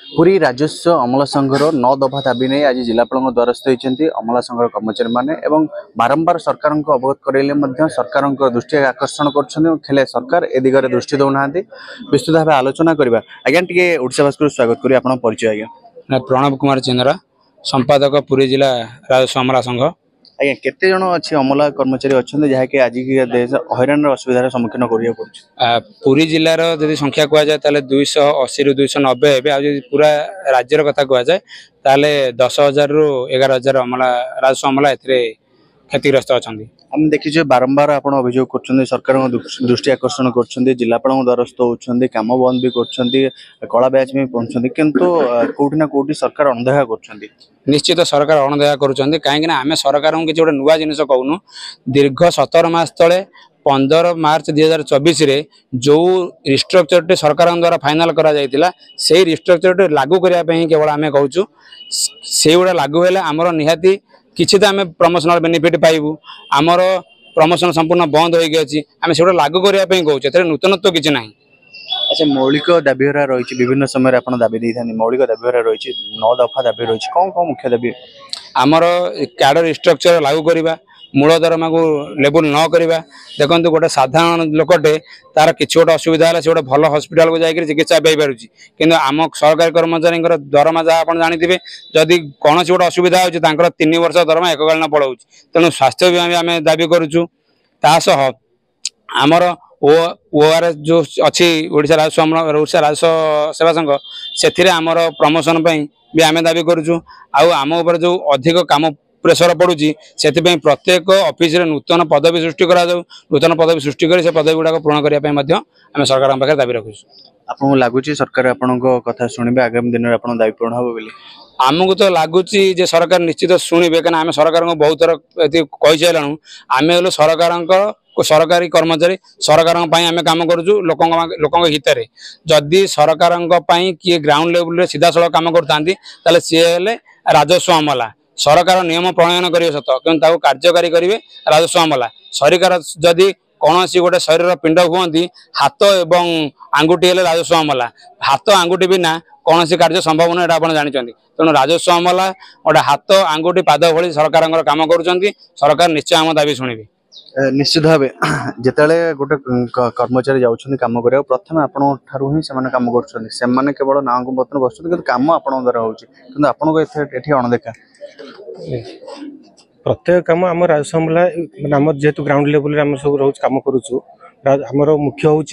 पुरी राजस्व अमला संघर 9 दफा दाबी नहीं आज जिलापाल द्वारस्थ होती अमला संघर कर्मचारी मैंने बारंबार सरकार को अवगत कराइले सरकार दृष्टि आकर्षण कर सरकार ए दिगरे दृष्टि दौना विस्तृत भाव आलोचना करवा आज्ञा टे ओडावासी स्वागत करी आप परिचय आज्ञा प्रणव कुमार चंद्रा संपादक पुरी जिला राजस्व अमला संघ। आज्ञा केते जन अच्छी अमला कर्मचारी अच्छा जहाँकि आज की देश हैरान असुविधार सम्मुखीन कर पुरी जिलार जदि संख्या कह जाए 280 रु 290 हे पूरा राज्यर कथा कह जाए 10,000 रु 11,000 अमला राजस्व अमला क्षतिग्रस्त अच्छा आम देखीचे बारंबार आप अभियोग कर सरकार दृष्टि आकर्षण कर जिलापाल द्वारस्थ होती कम बंद भी कर कला ब्याज भी पहुंचती किंतु कौटिना कौटि सरकार अणदेखा कर निश्चित सरकार अणदेखा करुँच कहीं आम सरकार को किसी गोटे नुआ जिनस कहूनु दीर्घ 17 मास तले 15 मार्च 2024 रे जो रिस्ट्रक्चर सरकार द्वारा फाइनाल करा जायतिला से रिस्ट्रक्चर लागू करने केवल आम कहूँ से गुड़ा लागू है आमर निहाती किसी तो आम प्रमोशनल बेनिफिट पाइबू आमर प्रमोशन संपूर्ण बंद होगी आम से लागू करने कहूँ नूतनत्व किसी ना। अच्छा मौलिक दाबीहरा रही विभिन्न समय आप दाबी दे मौलिक दाबीहरा रही 9 दफा दाबी रही कौन कौन मुख्य दाबी आमर कैडर स्ट्रक्चर लागू करवा मूल दरमा को लेवल न करवा देखो गोटे साधारण लोकटे तार किसी गोटे असुविधा है से गोटे भल हस्पिटाल को जाकर चिकित्सा पाई कि आम सरकारी कर्मचारी दरमा जहाँ आप जानते जदि कौन गोटे असुविधा हो 3 वर्ष दरमा एककालीन पड़ाऊँ तेणु स्वास्थ्य बीमा आम दाबी करुचु तासह आमर ओआरएस जो अच्छी ओडिशा राजस्व सेवा संघ से आमर प्रमोशन भी आम दाबी करुचु आम उपर जो अधिक काम प्रेसर पड़ुची से प्रत्येक ऑफिस रे नूतन पदवी सृष्टि करा जाऊ नूतन पदवी सृष्टि कर से पदवी गुड़ाक पूर्ण करने आम सरकार पाखे दाबी रखुचु। आपको लगुच सरकार आपण कथा शुणे आगामी दिन में आप दाबी पूर्ण हम बोली आमको तो लगुच सरकार निश्चित शुणे कहीं आम सरकार को बहुत थर कही सारूँ आम हल सरकारी कर्मचारी सरकार आम कम करुचु लोक हित में जदि सरकार किए ग्राउंड लेवल सीधा सड़क कम कर सी राजस्व अमला सरकार नियम प्रणयन करेंगे सत कि कार्यकारी करेंगे राजस्व अमला सरकार जदि कौन सी गोटे शरीर पिंड हुआ हाथ एवं आंगुठी है राजस्व अमला हाथ आंगुठी बिना कौन सी कार्य संभव नहीं आप जानते तेणु राजस्व अमला गोटे हाथ आंगुठी पाद भली सरकार कम कर सरकार निश्चय आम दाबी शुणे निश्चित भाव जिते गोटे कर्मचारी जाऊँ कम करा प्रथम आपड़ ही कम कर केवल ना को बर्तन बस कम आप द्वारा होती अणदेखा प्रत्येक कम आम राजस्व अमला आम जेहेतु ग्राउंड लेवल आम सब रोज कम करुचु आमर मुख्य हूँ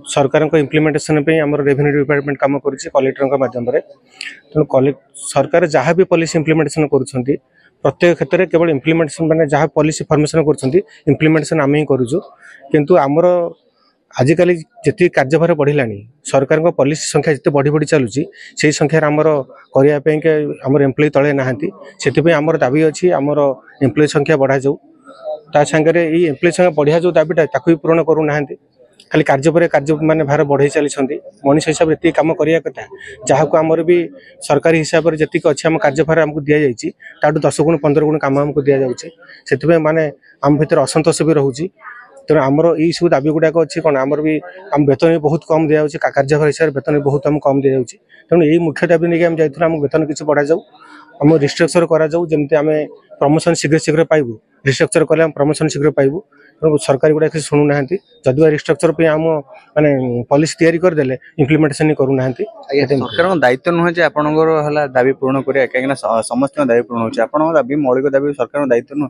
सरकार इम्प्लीमेंटेशन आम रेवेन्यू डिपार्टमेंट कम कर कलेक्टर माध्यम तेणु सरकार जहाँ भी पॉलिसी इम्प्लीमेंटेशन कर प्रत्येक क्षेत्र में केवल इम्प्लीमेंटेशन मैंने जहाँ पॉलिसी फॉर्मेशन कर आम ही करुचु किंतु आमर आजिकल जी कार्यभार बढ़ला सरकार को पॉलिसी संख्या जिते बढ़ी बढ़ी चलुची से संख्यार आमर करने आमर एम्प्लॉय तले नहांती से आमर दाबी अच्छी आमर एम्प्लॉय संख्या बढ़ा जाऊ ता सांगे ये एम्प्लॉय संख्या बढ़िया जो दाबीटा ताकू भी पूरण करूना खाली कार्य पर कार्य माने भार बढ़े चली मनीष हिसाब से कम करने कथा जहाँ को आमर भी सरकारी हिसाब से जी अच्छी आम कार्यभार आमको दि जाए 10 गुण 15 गुण कम आमको दि जाए माने आम भर असंतोष भी रोचे तेणु आमर यही सब दाबी गुड़ाक अच्छी कौन आमर भी आम वेतन भी बहुत कम दि जाए कार्यभार हिसाब से वेतन भी बहुत आम कम दि जाए तेणु यही मुख्य दाबी नहीं आम जाइए आम वेतन किसी बढ़ा जाऊ आम रिस्ट्रक्चर करा जमी आम प्रमोशन शीघ्र शीघ्र पाइबू रिस्ट्रक्चर कले प्रमोशन शीघ्र पाइबू तेणु सरकार गुड़ा किसी शुणुना जदि रिस्ट्रक्चर पे आम माने पॉलिसी तैयारी करदे इम्प्लीमेंटेशन करूना सरकार दायित्व नुहे आपंकर दाबी पूर्ण करें कहीं समस्त दाबी पूर्ण हो दाबी मौलिक दाबी सरकार दायित्व नुह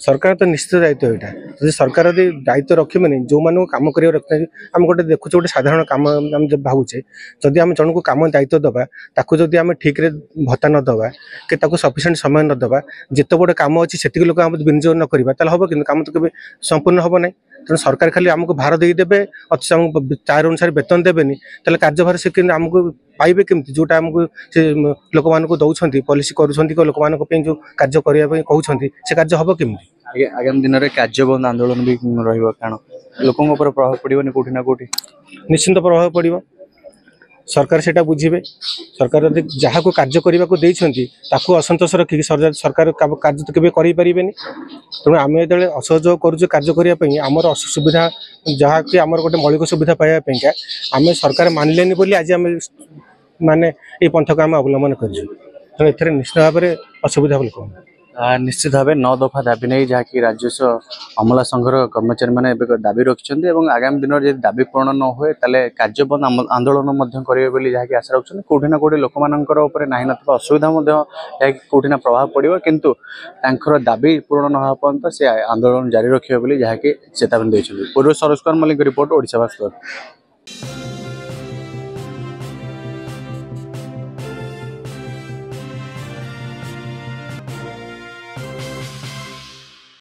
सरकार तो निश्चित दायित्व यहाँ जब सरकार यदि दायित्व रखे जो मानू कम कर रखते आम गोटे देखुचे गोटे साधारण कम आम जब भावुचे जदि आम जन को कम दायित्व दबा ताकू जदि आम ठीक भत्ता न दबा कि सफिसीयंट समय न दबा जिते बड़े कम अच्छी से लोक आम विनियोग न करवा हम कि कम तो कभी संपूर्ण हम ना तेणु सरकार खाली आमको भार देदेवे अच्छे आमको तार अनुसार वेतन देवेनि कार्यभार से आमको पाइबे केमती जोटा आमको से लोक मानक दौरान पॉलिसी करुँच लोक मान जो कार्य करने कहते से कार्य हम केमती आगामी दिन में कार्य बंद आंदोलन भी कारण लोकों प्रभाव पड़ोनी कौटी ना कौटी निश्चिंत प्रभाव पड़ो सरकार से बुझे सरकार जहाँ को कार्य करने को देती असंतोष रखिक सरकार कार्य तो केवे करें तेणु आम जो असहयोग करुचे कार्य करने आमर असुविधा जहाँ कि आमर गोटे मौलिक सुविधा पाइबा आम सरकार मानलेनि बोली आज आम ମାନେ ଏଇ ପନ୍ଥାକୁ ଆମେ ଅବଲମ୍ବନ କରିଛୁ। ତେଣୁ ଏଥିରେ ନିଶ୍ଚିତ ଭାବରେ ଅସୁବିଧା ହେବ ଲୋକମାନେ। ନିଶ୍ଚିତ ଭାବେ 9 ଦଫା ଦାବି ନେଇ ଯାହାକି ରାଜସ୍ୱ ଅମଲା ସଂଘର କର୍ମଚାରୀ ମାନେ ଏବେ ଦାବି ରଖିଛନ୍ତି ଏବଂ ଆଗାମୀ ଦିନରେ ଯଦି ଦାବି ପୂରଣ ନ ହୁଏ ତାହେଲେ କାର୍ଯ୍ୟବନ୍ଦ ଆନ୍ଦୋଳନ ମଧ୍ୟ କରିବେ ବୋଲି ଯାହାକି ଆଶା ରଖୁଛନ୍ତି। କୋଉଠି ନା କୋଉଠି ଲୋକମାନଙ୍କର ଉପରେ ନାହିଁ ନଥିବା ଅସୁବିଧା ମଧ୍ୟ ଯାହାକି କୋଉଠି ନା ପ୍ରଭାବ ପଡ଼ିବ, କିନ୍ତୁ ତାଙ୍କର ଦାବି ପୂରଣ ନ ହେବା ପର୍ଯ୍ୟନ୍ତ ସେ ଆନ୍ଦୋଳନ ଜାରି ରଖିବେ ବୋଲି ଯାହାକି ଚେତାବନୀ ଦେଇଛନ୍ତି। ପୂର୍ବରୁ ସରୋଜ କୁମାର ମଲ୍ଲିକଙ୍କ ରିପୋର୍ଟ, ଓଡ଼ିଶା ଭାସ୍କର।